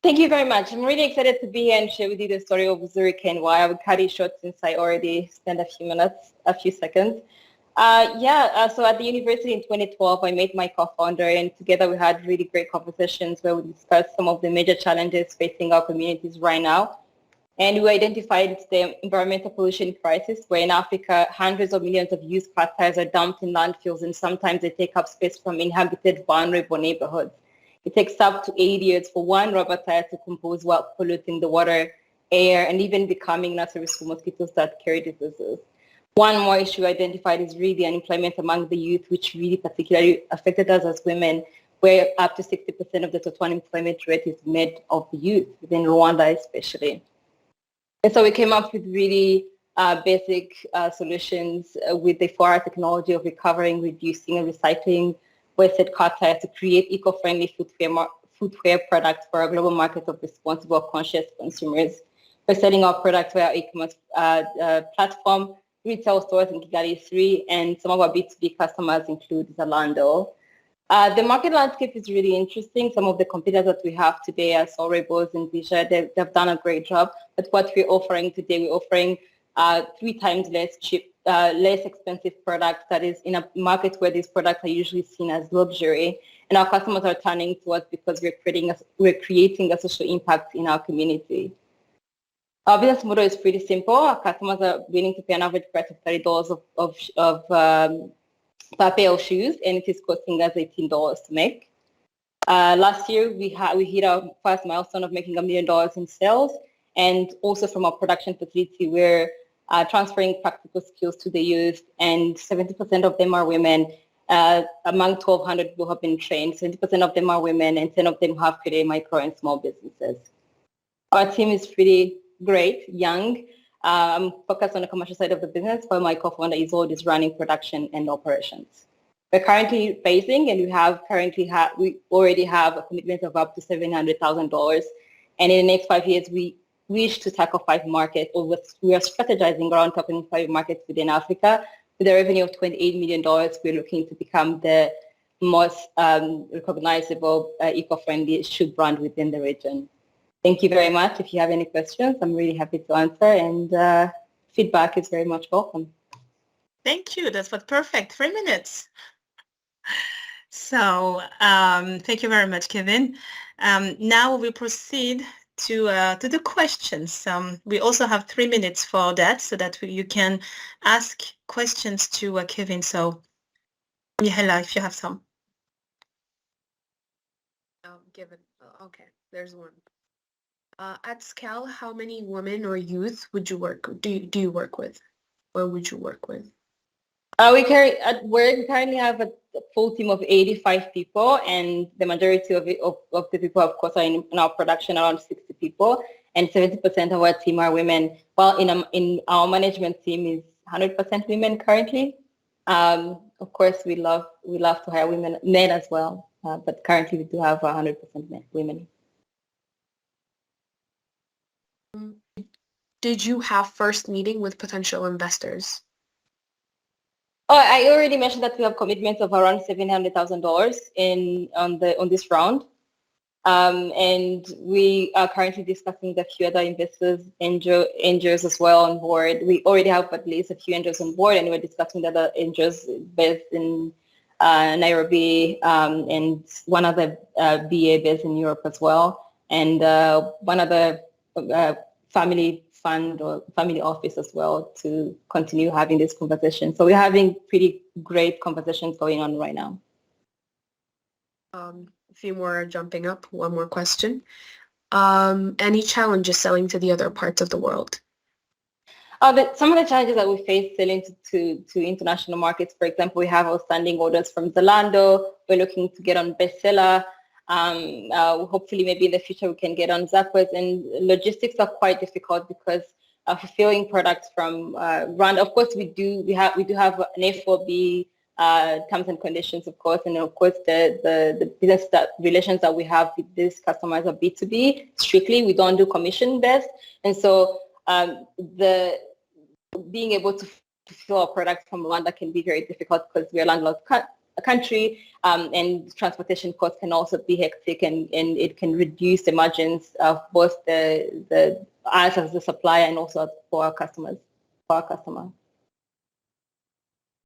Thank you very much. I'm really excited to be here and share with you the story of UZURI K&Y. I will cut it short since I already spent a few seconds. So at the university in 2012, I met my co-founder, and together we had really great conversations where we discussed some of the major challenges facing our communities right now. And we identified the environmental pollution crisis, where in Africa, hundreds of millions of used car tires are dumped in landfills, and sometimes they take up space from inhabited, vulnerable neighborhoods. It takes up to 8 years for one rubber tire to compose while polluting the water, air, and even becoming nurseries for mosquitoes that carry diseases. One more issue identified is really unemployment among the youth, which really particularly affected us as women, where up to 60% of the total unemployment rate is made of the youth, within Rwanda especially. And so we came up with really basic solutions with the 4R technology of recovering, reducing, and recycling wasted car tires to create eco-friendly footwear products for a global market of responsible, conscious consumers. We're selling our products via our e-commerce platform, retail stores in Kigali 3, and some of our B2B customers include Zalando. The market landscape is really interesting. Some of the competitors that we have today are Sorrebos and Visha. They've done a great job. But what we're offering today, we're offering 3 times less expensive products that is in a market where these products are usually seen as luxury. And our customers are turning to us because we're creating a social impact in our community. Our business model is pretty simple. Our customers are willing to pay an average price of $30 per pair of shoes, and it is costing us $18 to make. Last year, we hit our first milestone of making $1 million in sales, and also from our production facility, we're transferring practical skills to the youth, and 70% of them are women. Among 1,200 who have been trained, 70% of them are women, and 10 of them have created micro and small businesses. Our team is pretty great, young. I'm focused on the commercial side of the business, while my co-founder is always running production and operations. We're currently phasing, and we already have a commitment of up to $700,000. And in the next 5 years, we wish to tackle 5 markets, or we are strategizing around tackling 5 markets within Africa. With a revenue of $28 million, we're looking to become the most recognizable eco-friendly shoe brand within the region. Thank you very much. If you have any questions, I'm really happy to answer, and feedback is very much welcome. Thank you. That was perfect. 3 minutes. So thank you very much, Kevin. Now we proceed to the questions. We also have 3 minutes for that, so that you can ask questions to Kevin. So, Mihaela, if you have some. Kevin, okay, there's one. At scale, how many women or youth would you do you work with, or would you work with? We currently have a full team of 85 people, and the majority of the people, of course, are in our production, around 60 people, and 70% of our team are women. While in our management team is 100% women currently. Of course, we love to hire men as well, but currently we do have 100% women. Did you have first meeting with potential investors? Oh, I already mentioned that we have commitments of around $700,000 on this round, and we are currently discussing with a few other investors, angels as well on board. We already have at least a few angels on board, and we're discussing with other angels based in Nairobi, and one other BA based in Europe as well, and one other family fund or family office as well, to continue having this conversation. So we're having pretty great conversations going on right now. A few more jumping up. One more question. Any challenges selling to the other parts of the world? Some of the challenges that we face selling to international markets, for example, we have outstanding orders from Zalando. We're looking to get on bestseller. Hopefully maybe in the future we can get on Zappos, and logistics are quite difficult because fulfilling products from Rwanda. Of course, we do have an FOB terms and conditions, of course, and of course the business relations that we have with these customers are B2B strictly. We don't do commission based, and so being able to fulfill our products from Rwanda can be very difficult because we are landlocked country, and transportation costs can also be hectic, and it can reduce the margins of both the us as the supplier and also for our customers, for our customer.